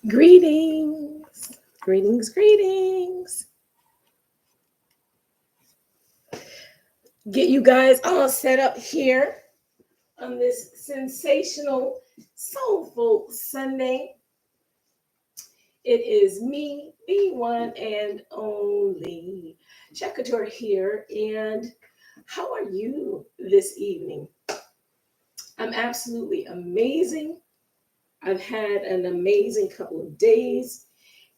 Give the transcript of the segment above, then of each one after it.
Greetings, greetings, greetings. Get you guys all set up here on this sensational, soulful Sunday. It is me, the one and only Kitura here. And how are you this evening? I'm absolutely amazing. I've had an amazing couple of days.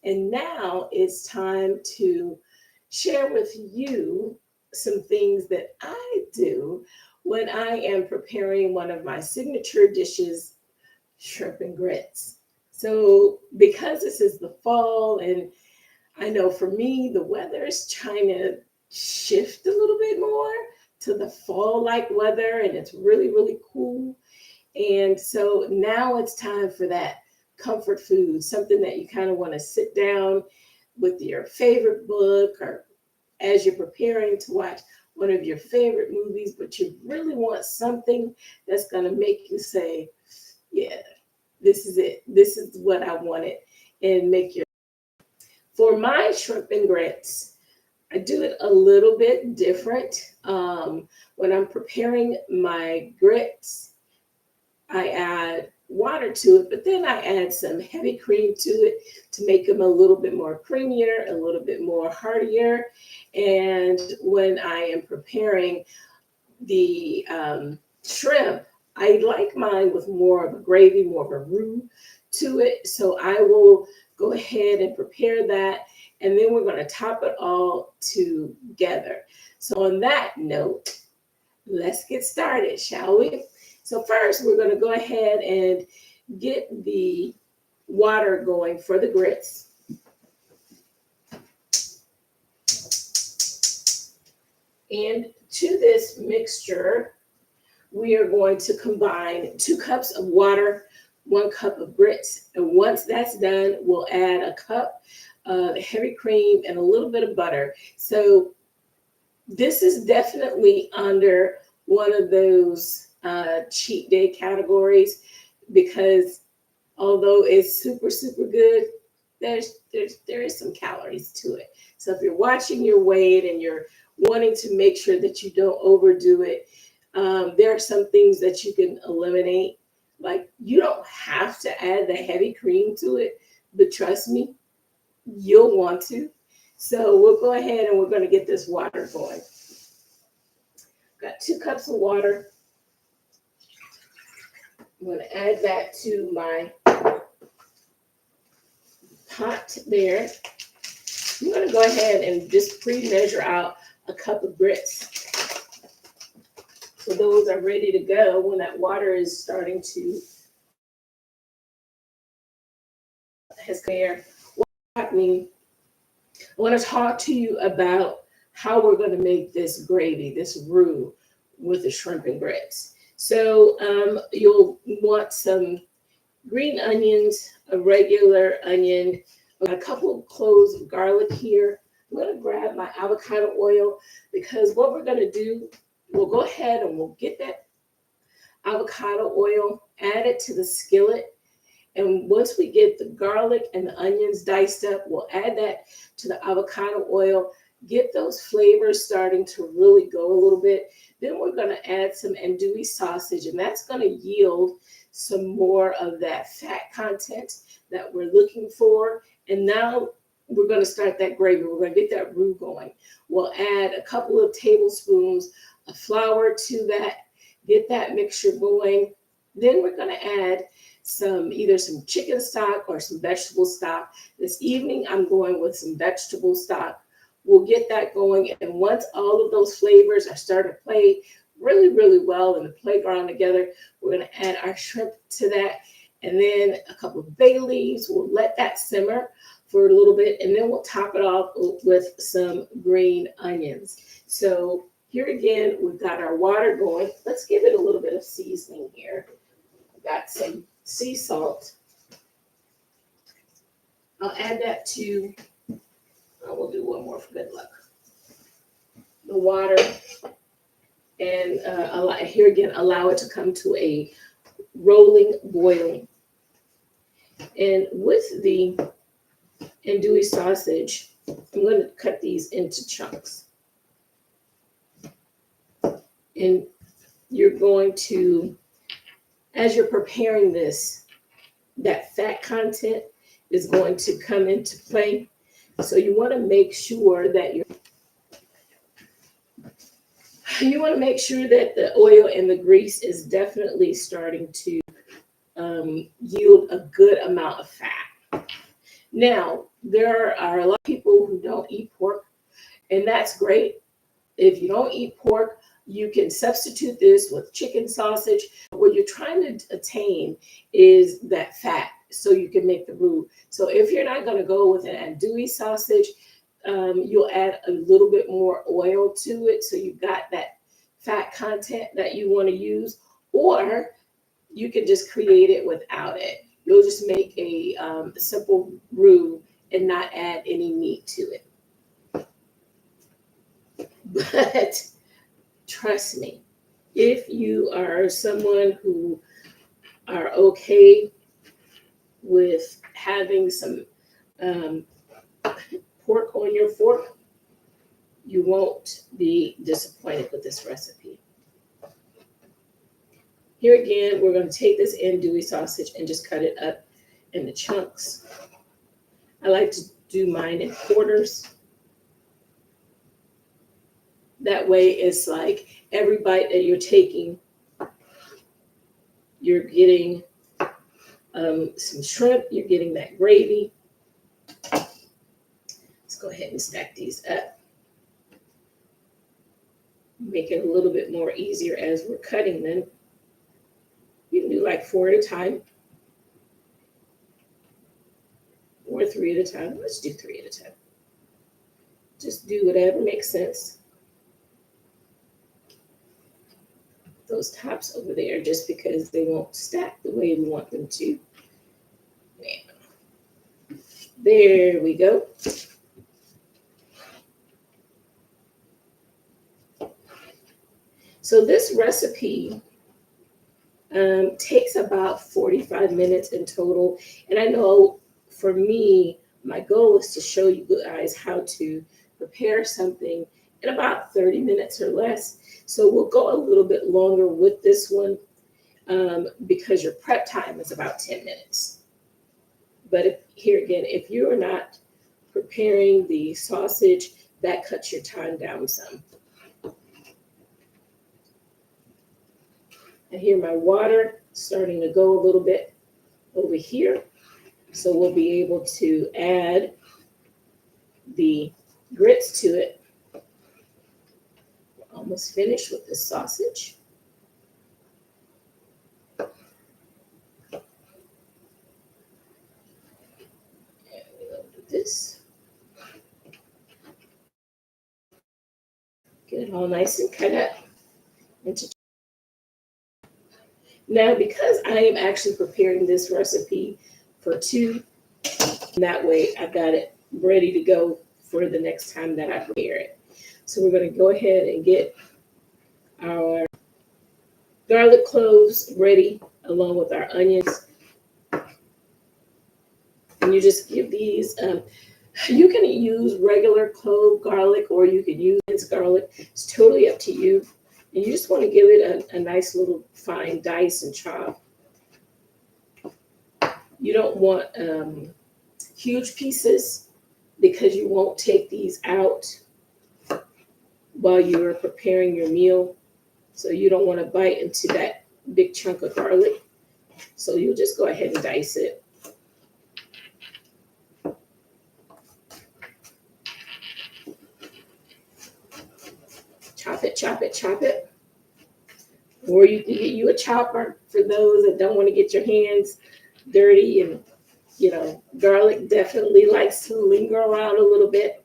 And now it's time to share with you some things that I do when I am preparing one of my signature dishes, shrimp and grits. So, because this is the fall, and I know for me, the weather is trying to shift a little bit more to the fall like weather, and it's really, really cool. And so now it's time for that comfort food, something that you kind of want to sit down with your favorite book or as you're preparing to watch one of your favorite movies, but you really want something that's going to make you say, yeah, this is it. This is what I wanted. And make your. For my shrimp and grits, I do it a little bit different. When I'm preparing my grits, I add water to it, but then I add some heavy cream to it to make them a little bit more creamier, a little bit more heartier. And when I am preparing the shrimp, I like mine with more of a gravy, more of a roux to it. So I will go ahead and prepare that. And then we're going to top it all together. So on that note, let's get started, shall we? So first, we're going to go ahead and get the water going for the grits. And to this mixture, we are going to combine 2 cups of water, 1 cup of grits. And once that's done, we'll add a cup of heavy cream and a little bit of butter. So this is definitely under one of those cheat day categories, because although it's super, super good, there is some calories to it. So if you're watching your weight and you're wanting to make sure that you don't overdo it, there are some things that you can eliminate. Like, you don't have to add the heavy cream to it, but trust me, you'll want to. So we'll go ahead and we're going to get this water going. Got 2 cups of water. I'm going to add that to my pot there. I'm going to go ahead and just pre-measure out a cup of grits. So those are ready to go when that water is starting to there. What's happening? I want to talk to you about how we're going to make this gravy, this roux with the shrimp and grits. So you'll want some green onions, a regular onion, a couple of cloves of garlic here. I'm going to grab my avocado oil, because what we're going to do, we'll go ahead and we'll get that avocado oil, add it to the skillet. And once we get the garlic and the onions diced up, we'll add that to the avocado oil, get those flavors starting to really go a little bit. Then we're going to add some andouille sausage, and that's going to yield some more of that fat content that we're looking for. And now we're going to start that gravy. We're going to get that roux going. We'll add a couple of tablespoons of flour to that, get that mixture going. Then we're going to add either some chicken stock or some vegetable stock. This evening, I'm going with some vegetable stock. We'll get that going. And once all of those flavors are starting to play really, really well in the playground together, we're going to add our shrimp to that. And then a couple of bay leaves. We'll let that simmer for a little bit. And then we'll top it off with some green onions. So here again, we've got our water going. Let's give it a little bit of seasoning here. We've got some sea salt. I'll add that to, we'll do one more for good luck. The water, and here again, allow it to come to a rolling boil. And with the andouille sausage, I'm going to cut these into chunks. And you're going to, as you're preparing this, that fat content is going to come into play. So you want to make sure that the oil and the grease is definitely starting to yield a good amount of fat. Now, there are a lot of people who don't eat pork, and that's great. If you don't eat pork, you can substitute this with chicken sausage. What you're trying to attain is that fat so you can make the roux. So if you're not going to go with an andouille sausage, you'll add a little bit more oil to it so you've got that fat content that you want to use, or you can just create it without it. You'll just make a simple roux and not add any meat to it. But trust me, if you are someone who are okay with having some pork on your fork, you won't be disappointed with this recipe. Here again, we're going to take this andouille sausage and just cut it up into chunks. I like to do mine in quarters. That way it's like every bite that you're taking, you're getting some shrimp, you're getting that gravy. Let's go ahead and stack these up. Make it a little bit more easier as we're cutting them. You can do like 4 at a time or 3 at a time. Let's do 3 at a time. Just do whatever makes sense. Those tops over there just because they won't stack the way we want them to. There we go. So this recipe takes about 45 minutes in total. And I know for me, my goal is to show you guys how to prepare something in about 30 minutes or less. So we'll go a little bit longer with this one because your prep time is about 10 minutes. But here again, if you are not preparing the sausage, that cuts your time down some. I hear my water starting to go a little bit over here. So we'll be able to add the grits to it. We're almost finished with the sausage. And we'll do this. Get it all nice and cut up into. Now, because I am actually preparing this recipe for 2, that way I've got it ready to go for the next time that I prepare it. So we're going to go ahead and get our garlic cloves ready along with our onions. And you just give these, you can use regular clove garlic or you can use minced garlic. It's totally up to you. And you just want to give it a nice little fine dice and chop. You don't want huge pieces because you won't take these out while you're preparing your meal. So you don't want to bite into that big chunk of garlic. So you'll just go ahead and dice it. Chop it, chop it, chop it. Or you can get you a chopper for those that don't want to get your hands dirty. And, garlic definitely likes to linger around a little bit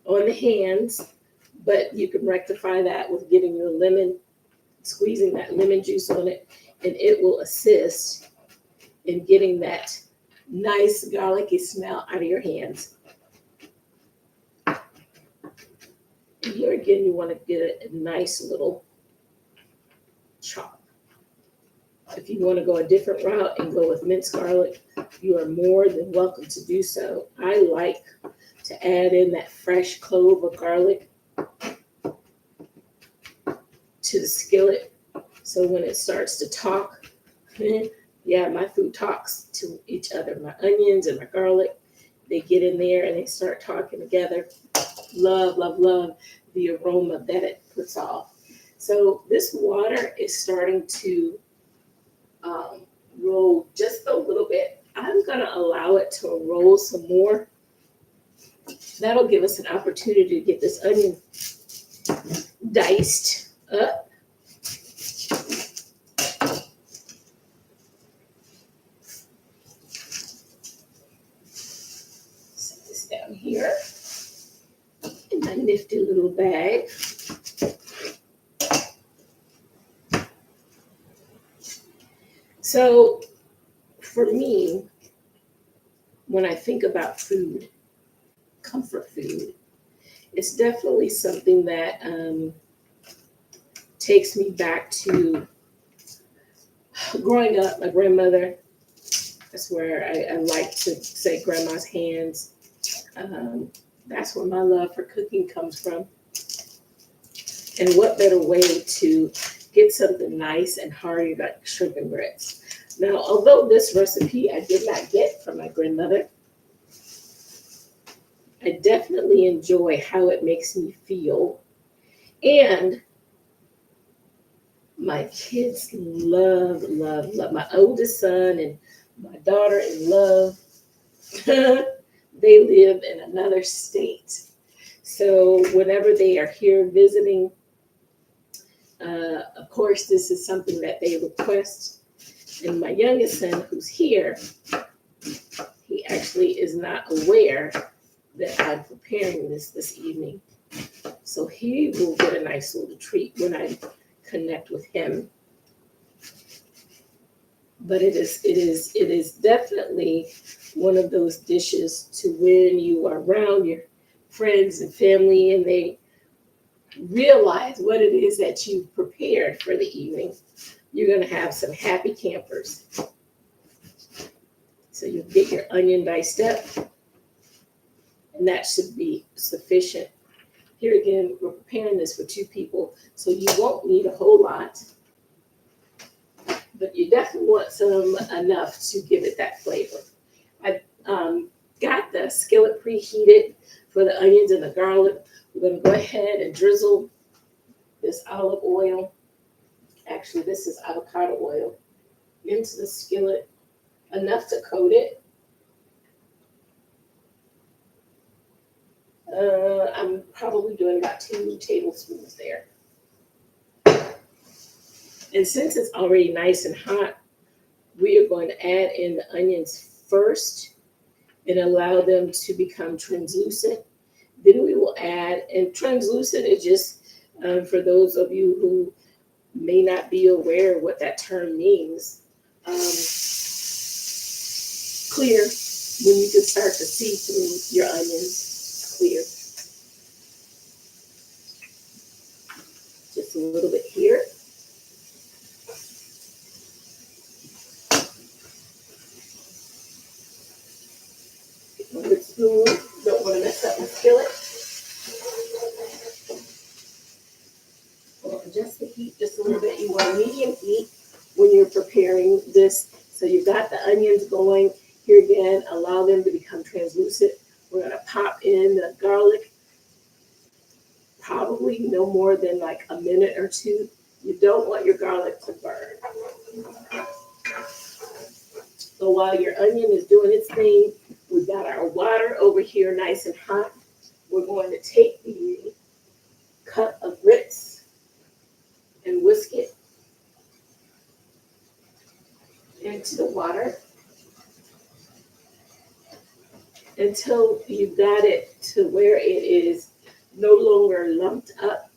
on the hands. But you can rectify that with getting your lemon, squeezing that lemon juice on it, and it will assist in getting that nice garlicky smell out of your hands. And here again, you want to get a nice little chop. If you want to go a different route and go with minced garlic, you are more than welcome to do so. I like to add in that fresh clove or garlic to the skillet. So when it starts to talk, yeah, my food talks to each other. My onions and my garlic, they get in there and they start talking together. Love, love, love the aroma that it puts off. So this water is starting to roll just a little bit. I'm going to allow it to roll some more. That'll give us an opportunity to get this onion diced up. Set this down here in my nifty little bag. So for me, when I think about food, comfort food, it's definitely something that takes me back to growing up. My grandmother, that's where I like to say grandma's hands. That's where my love for cooking comes from. And what better way to get something nice and hearty like shrimp and grits. Now, although this recipe I did not get from my grandmother, I definitely enjoy how it makes me feel. And my kids love, love, love. My oldest son and my daughter in love, they live in another state. So whenever they are here visiting, of course, this is something that they request. And my youngest son, who's here, he actually is not aware that I'm preparing this evening. So he will get a nice little treat when I connect with him. But it is definitely one of those dishes to when you are around your friends and family and they realize what it is that you've prepared for the evening. You're going to have some happy campers. So you get your onion diced up, and that should be sufficient. Here again, we're preparing this for 2 people, so you won't need a whole lot, but you definitely want some enough to give it that flavor. I got the skillet preheated for the onions and the garlic. We're going to go ahead and drizzle this olive oil. Actually, this is avocado oil into the skillet, enough to coat it. I'm probably doing about 2 tablespoons there. And since it's already nice and hot, we are going to add in the onions first and allow them to become translucent. Then we will add, and translucent is just, for those of you who may not be aware of what that term means, clear, when you can start to see through your onions, clear. Just a little bit here. Get a good spoon, don't want to mess up my skillet. Adjust the heat just a little bit. You want medium heat when you're preparing this. So you've got the onions going. Here again, allow them to become translucent. We're going to pop in the garlic, probably no more than like a minute or 2. You don't want your garlic to burn. So while your onion is doing its thing, we've got our water over here nice and hot. We're going to take the cup of grits and whisk it into the water until you've got it to where it is no longer lumped up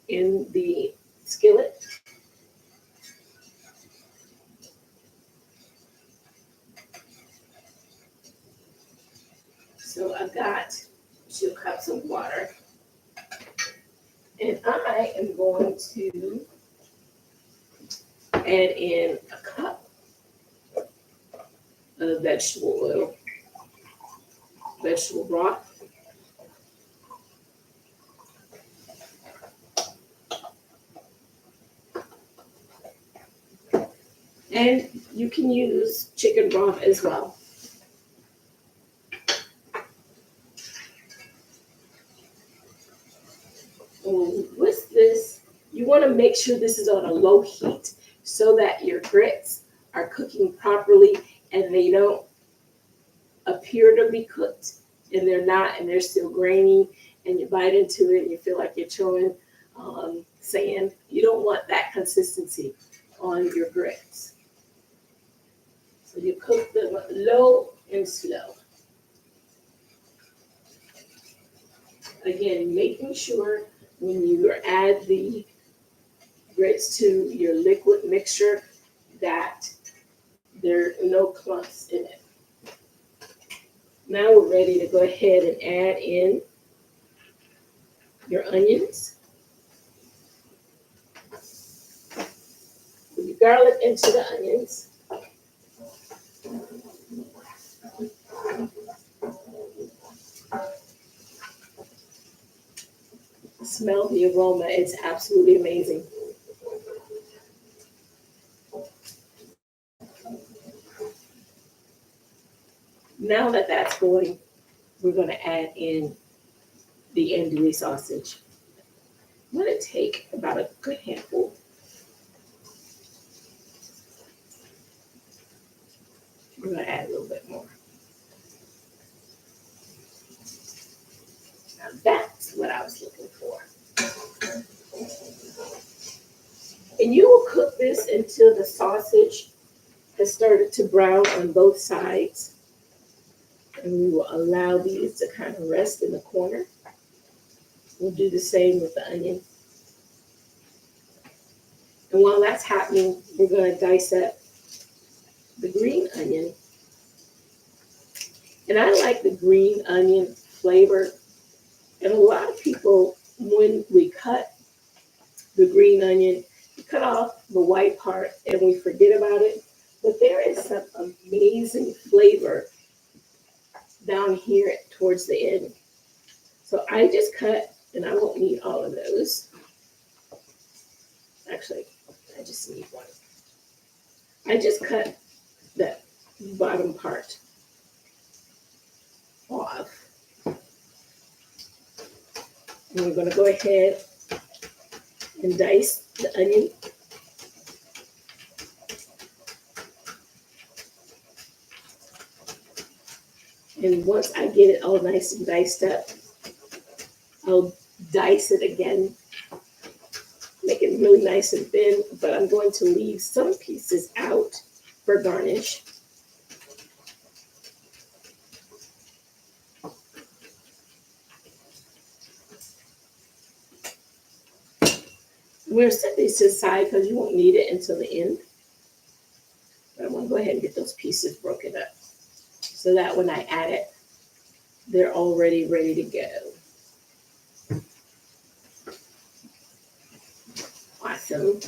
in the skillet. So I've got 2 cups of water, and I am going to add in a cup of vegetable oil, vegetable broth. And you can use chicken broth as well. With this, you want to make sure this is on a low heat so that your grits are cooking properly and they don't appear to be cooked and they're not, and they're still grainy, and you bite into it and you feel like you're chewing sand. You don't want that consistency on your grits. So you cook them low and slow. Again, making sure when you add the grits to your liquid mixture that there are no clumps in it. Now we're ready to go ahead and add in your onions. Put your garlic into the onions. Smell the aroma, it's absolutely amazing. Now that that's going, we're going to add in the andouille sausage. I'm going to take about a good handful. We're going to add a little bit more. Now that's what I was looking for. And you will cook this until the sausage has started to brown on both sides. And we will allow these to kind of rest in the corner. We'll do the same with the onion. And while that's happening, we're going to dice up the green onion. And I like the green onion flavor. And a lot of people, when we cut the green onion, we cut off the white part and we forget about it. But there is some amazing flavor down here towards the end. So I just cut, and I won't need all of those. Actually, I just need one. I just cut that bottom part off. And we're going to go ahead and dice the onion. And once I get it all nice and diced up, I'll dice it again, make it really nice and thin, but I'm going to leave some pieces out for garnish. We're going to set these to the side because you won't need it until the end. But I want to go ahead and get those pieces broken up so that when I add it, they're already ready to go. Awesome.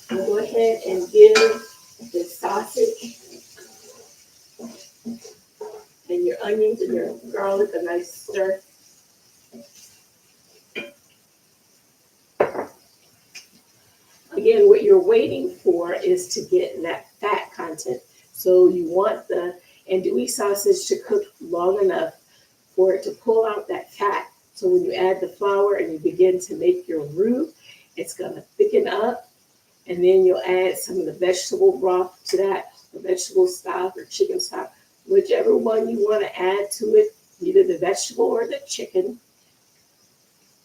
I'll go ahead and give the sausage and your onions and your garlic a nice stir. Again, what you're waiting for is to get that fat content. So you want the andouille sausage to cook long enough for it to pull out that fat. So when you add the flour and you begin to make your roux, it's going to thicken up. And then you'll add some of the vegetable broth to that, the vegetable stock or chicken stock, whichever one you want to add to it, either the vegetable or the chicken.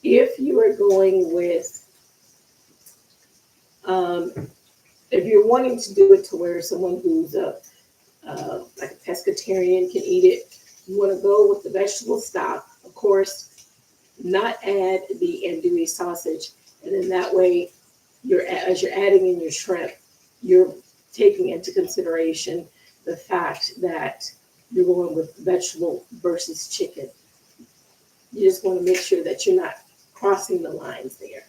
If you are going with if you're wanting to do it to where someone who's like a pescatarian can eat it, you want to go with the vegetable stock. Of course, not add the andouille sausage, and then that way, as you're adding in your shrimp, you're taking into consideration the fact that you're going with vegetable versus chicken. You just want to make sure that you're not crossing the lines there.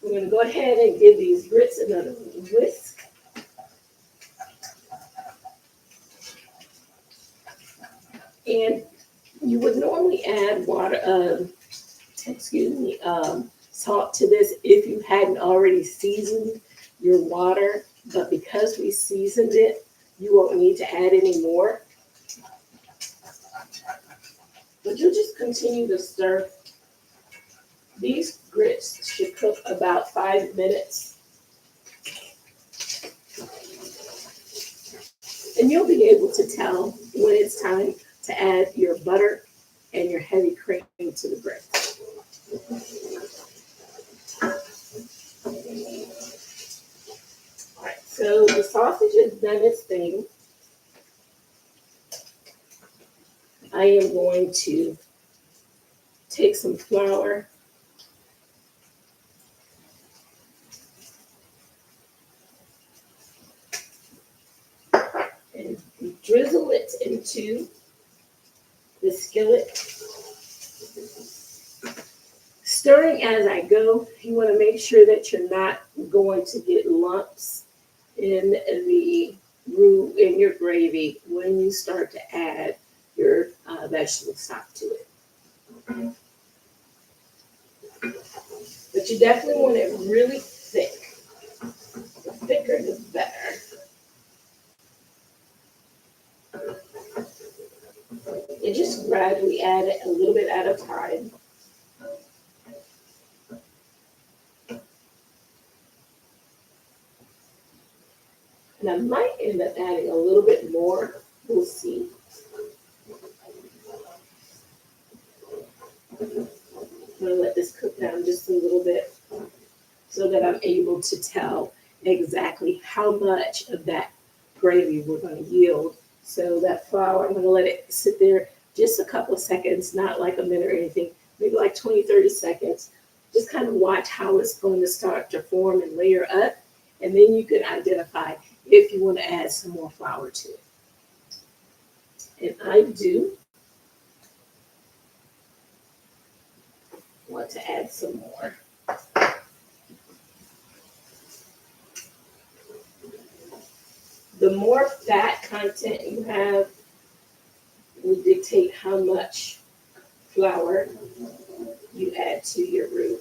I'm going to go ahead and give these grits another whisk. And you would normally add salt to this if you hadn't already seasoned your water. But because we seasoned it, you won't need to add any more. But you'll just continue to stir. These grits should cook about 5 minutes. And you'll be able to tell when it's time to add your butter and your heavy cream to the grits. All right, so the sausage has done its thing. I am going to take some flour and drizzle it into the skillet. Stirring as I go, you want to make sure that you're not going to get lumps in the roux in your gravy when you start to add your vegetable stock to it. But you definitely want it really thick. The thicker, the better. And just gradually add it a little bit at a time. And I might end up adding a little bit more. We'll see. I'm going to let this cook down just a little bit so that I'm able to tell exactly how much of that gravy we're going to yield. So that flour, I'm going to let it sit there just a couple of seconds, not like a minute or anything, maybe like 20, 30 seconds. Just kind of watch how it's going to start to form and layer up. And then you can identify if you want to add some more flour to it. And I do want to add some more. The more fat content you have will dictate how much flour you add to your roux.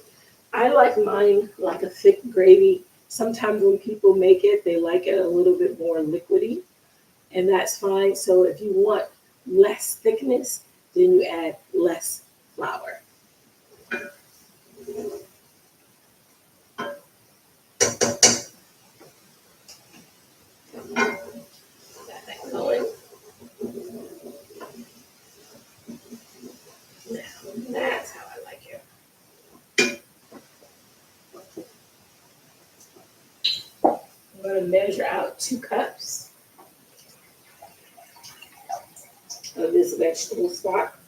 I like mine like a thick gravy. Sometimes when people make it, they like it a little bit more liquidy, and that's fine. So if you want less thickness, then you add less flour. Got that going. Now, that's how I like it. I'm going to measure out 2 cups of this vegetable stock.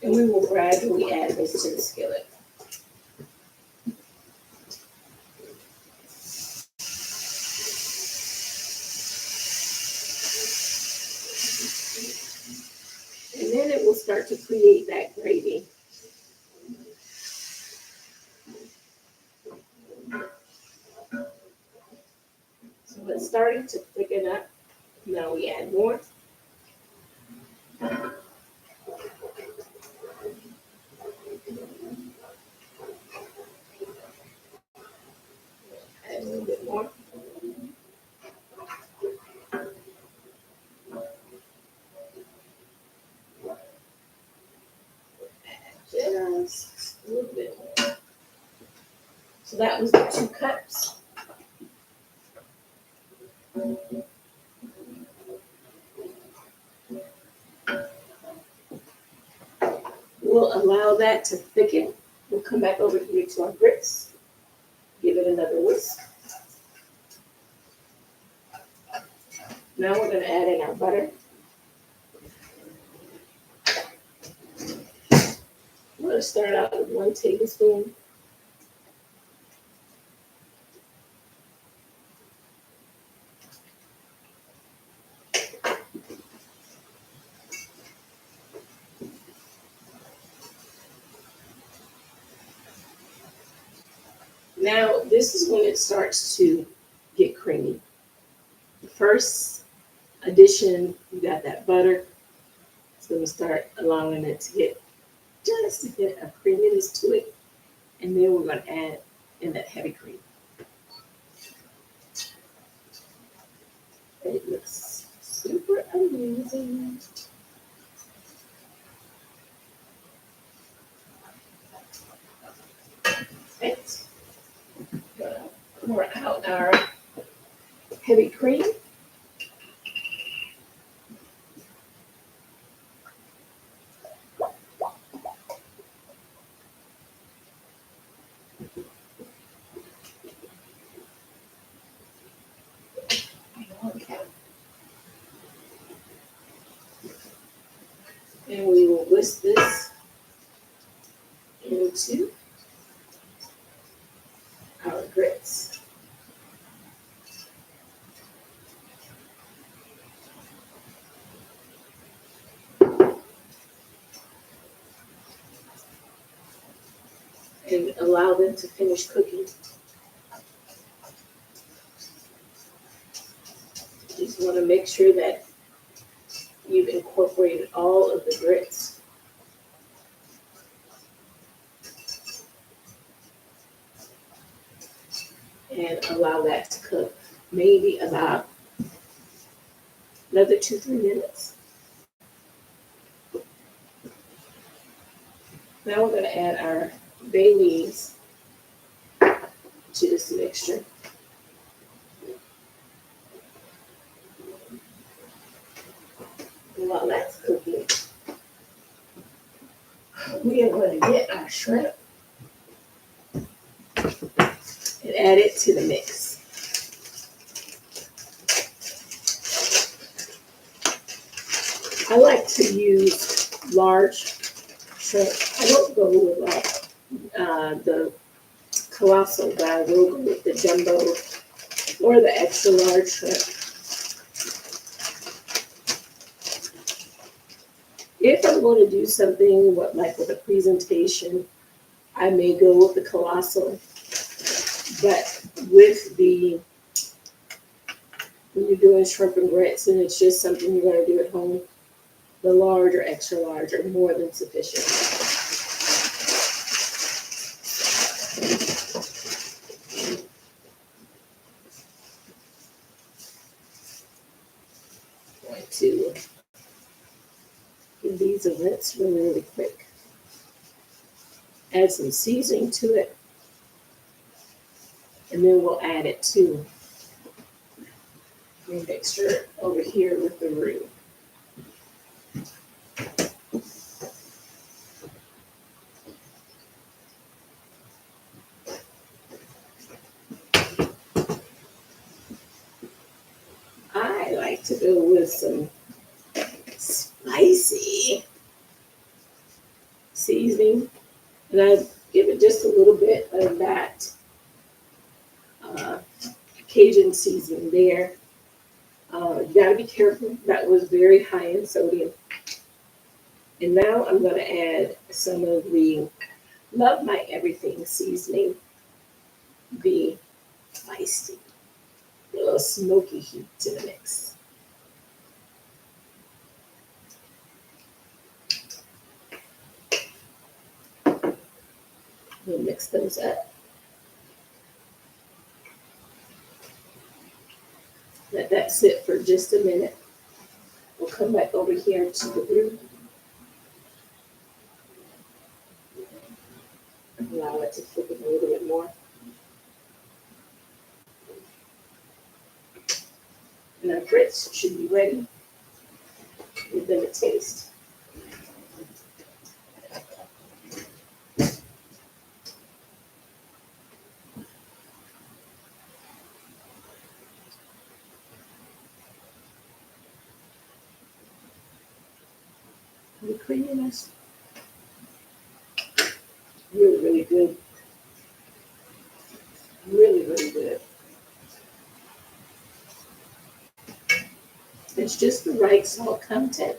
And we will gradually add this to the skillet. And then it will start to create that gravy. So it's starting to thicken up. Now we add more. Add a little bit more. Just a little bit more. So that was the 2 cups. We'll allow that to thicken. We'll come back over here to our grits. Give it another whisk. Now we're going to add in our butter. I'm going to start out with 1 tablespoon. Now, this is when it starts to get creamy. The first addition, you got that butter. It's going to start allowing it to get just a bit of creaminess to it. And then we're going to add in that heavy cream. It looks super amazing. Right. Gonna pour out our heavy cream. And we will whisk this into our grits. And allow them to finish cooking. You just want to make sure that you've incorporated all of the grits. And allow that to cook maybe about another 2-3 minutes. Now we're going to add our bay leaves to this mixture. And while that's cooking, we are going to get our shrimp and add it to the mix. I like to use large shrimp. I don't go with the colossal, but I will go with the jumbo or the extra large shrimp. If I'm going to do something like with a presentation, I may go with the colossal. But when you're doing shrimp and grits and it's just something you're going to do at home, the large or extra large are more than sufficient. I'm going to give these a rinse really, really quick. Add some seasoning to it. And then we'll add it to the mixture over here with the roux. I like to go with some spicy seasoning, and I give it just a little bit of that Cajun seasoning there. You got to be careful. That was very high in sodium. And now I'm going to add some of the Love My Everything seasoning, the feisty, a little smoky heat to the mix. We'll mix those up. Let that sit for just a minute. We'll come back over here to the roux. Allow it to thicken a little bit more. And our grits should be ready. Give them a taste. The creaminess, really, really good. Really, really good. It's just the right salt content.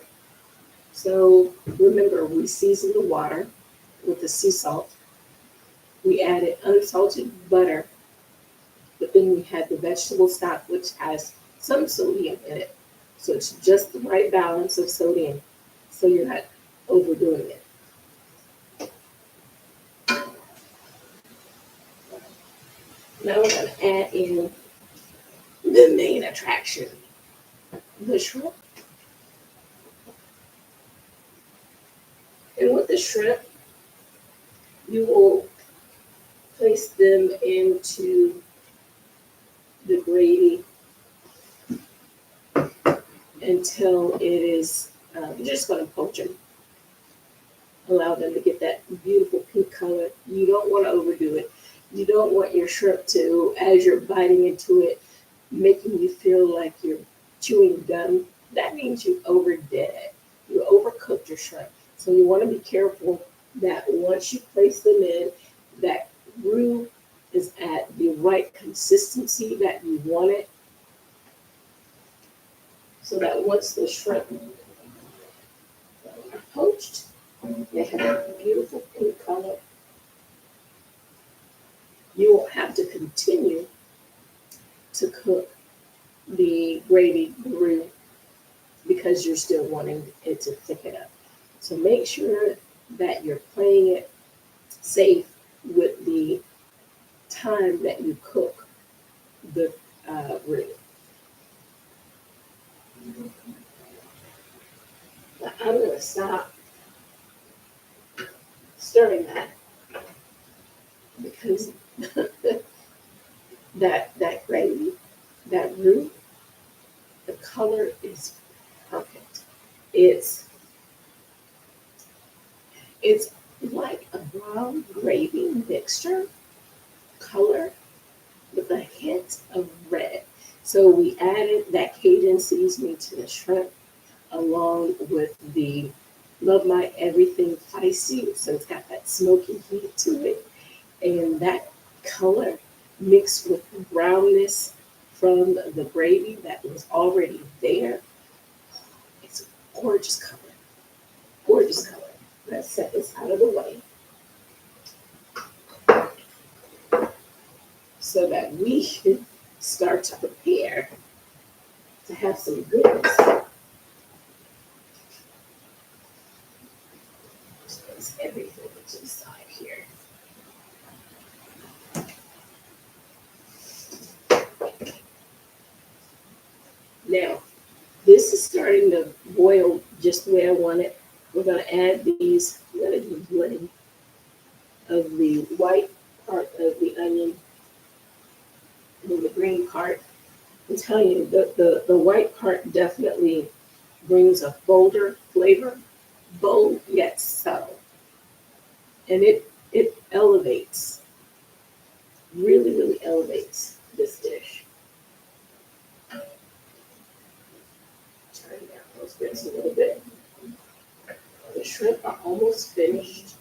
So remember, we season the water with the sea salt. We added unsalted butter, but then we had the vegetable stock, which has some sodium in it. So it's just the right balance of sodium. So you're not overdoing it. Now we're going to add in the main attraction, the shrimp. And with the shrimp, you will place them into the gravy until it is, you're just going to poach them. Allow them to get that beautiful pink color. You don't want to overdo it. You don't want your shrimp to, as you're biting into it, making you feel like you're chewing gum. That means you overdid it. You overcooked your shrimp. So you want to be careful that once you place them in, that roux is at the right consistency that you want it. So that once the shrimp are poached, they have a beautiful pink color. You won't have to continue to cook the gravy roux because you're still wanting it to thicken up. So make sure that you're playing it safe with the time that you cook the roux. Now I'm going to stop stirring that because that gravy, that roux, the color is perfect. It's it's like a brown gravy mixture color with a hint of red. So we added that Cajun seasoning to the shrimp along with the Love My Everything spicy. So it's got that smoky heat to it. And that color mixed with the brownness from the gravy that was already there. It's a gorgeous color. Gorgeous color. Let's set this out of the way so that we can start to prepare to have some goodness. Place everything to the side here. Now, this is starting to boil just the way I want it. We're going to add these, I'm going to do blend of the white part of the onion and the green part. I'm telling you, the white part definitely brings a bolder flavor, bold yet subtle. And it elevates, really, really elevates this dish. Turn down those grits a little bit. The shrimp are almost finished.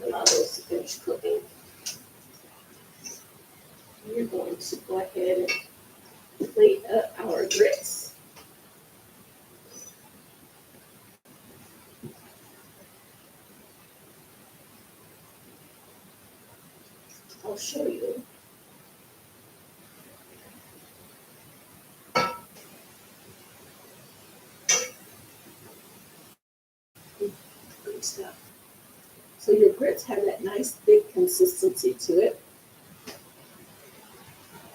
Allow those to finish cooking. We're going to go ahead and plate up our grits. I'll show you. Good stuff. So your grits have that nice thick consistency to it.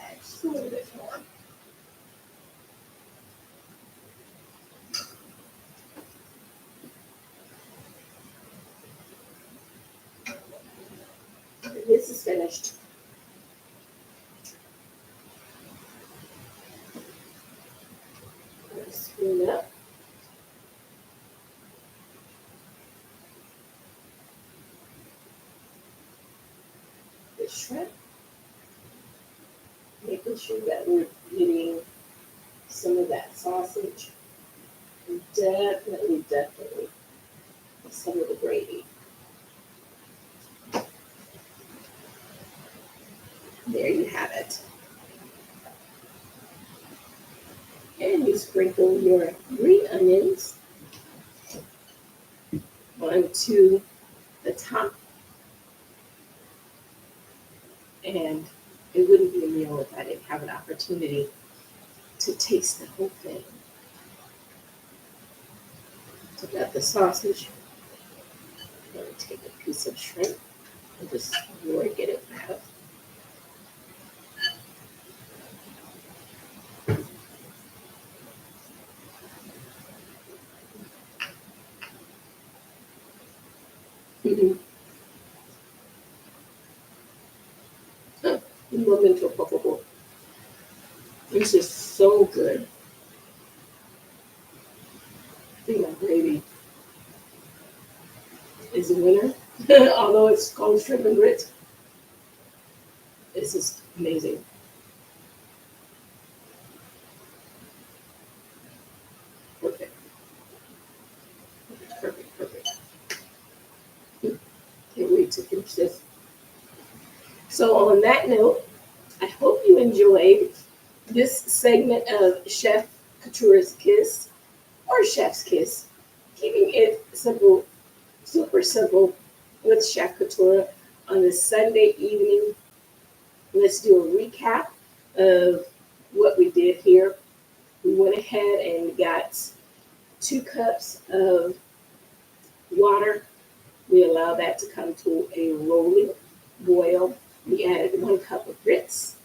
Add just a little bit more. And this is finished. I'm going to spoon up. The shrimp. Making sure that we're getting some of that sausage. And definitely some of the gravy. There you have it. And you sprinkle your green onions on onto the top, and it wouldn't be a meal if I didn't have an opportunity to taste the whole thing. So I've got the sausage. I'm going to take a piece of shrimp and just work it out. Un momento, por favor. This is so good. I think my gravy is a winner. Although it's called shrimp and grits, this is amazing. Perfect. Perfect, perfect. Can't wait to finish this. So on that note, I hope you enjoyed this segment of Chef Kitura's Kiss or Chef's Kiss, keeping it simple, super simple with Chef Kitura on this Sunday evening. Let's do a recap of what we did here. We went ahead and got 2 cups of water. We allowed that to come to a rolling boil. We added 1 cup of grits,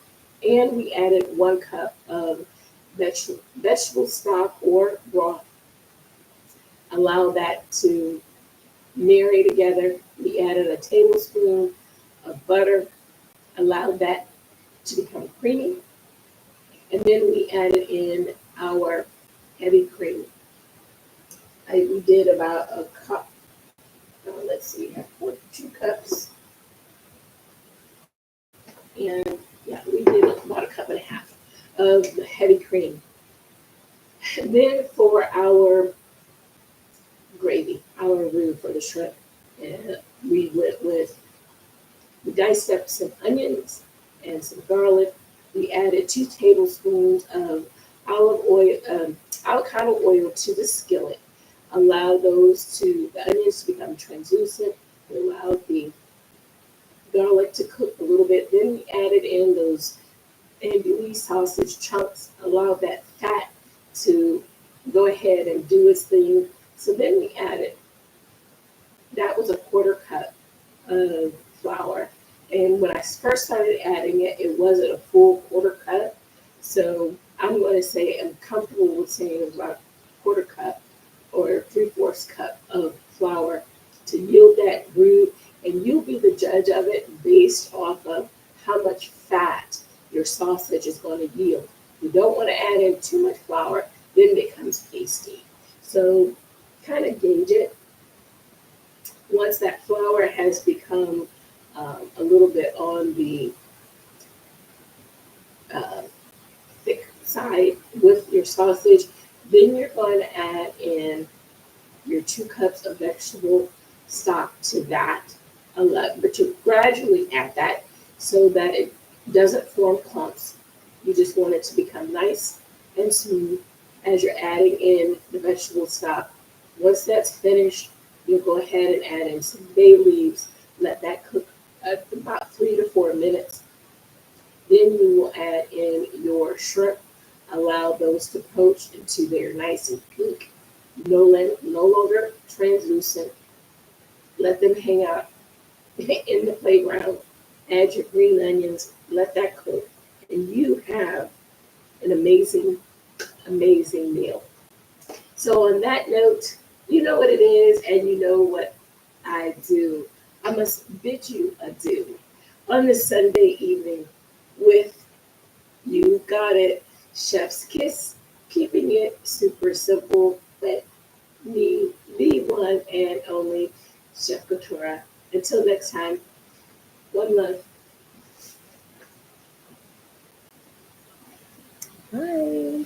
and we added 1 cup of vegetable stock or broth. Allow that to marry together. We added a tablespoon of butter, allowed that to become creamy, and then we added in our heavy cream. We did about a cup. Let's see, we have 2 cups, and yeah, we did about a cup and a half of the heavy cream. And then for our gravy, our roux for the shrimp, we diced up some onions and some garlic. We added 2 tablespoons of avocado oil to the skillet. Allow the onions to become translucent. We allowed the garlic to cook a little bit. Then we added in those andouille sausage chunks. Allowed that fat to go ahead and do its thing. So then we added, that was a 1/4 cup of flour. And when I first started adding it, it wasn't a full 1/4 cup. So I'm going to say I'm comfortable with saying it was about 1/4 cup or 3/4 cup of flour to yield that roux. And you'll be the judge of it based off of how much fat your sausage is going to yield. You don't want to add in too much flour, then it becomes pasty. So kind of gauge it. Once that flour has become a little bit on the thick side with your sausage, then you're going to add in your 2 cups of vegetable stock to that. But you gradually add that so that it doesn't form clumps. You just want it to become nice and smooth as you're adding in the vegetable stock. Once that's finished, you'll go ahead and add in some bay leaves. Let that cook at about 3 to 4 minutes. Then you will add in your shrimp. Allow those to poach until they're nice and pink, no longer translucent. Let them hang out in the playground. Add your green onions. Let that cook. And you have an amazing, amazing meal. So on that note, you know what it is and you know what I do. I must bid you adieu on this Sunday evening with, you got it, Chef's Kiss, keeping it super simple, but me, the one and only Chef Kitura. Until next time, one love. Bye.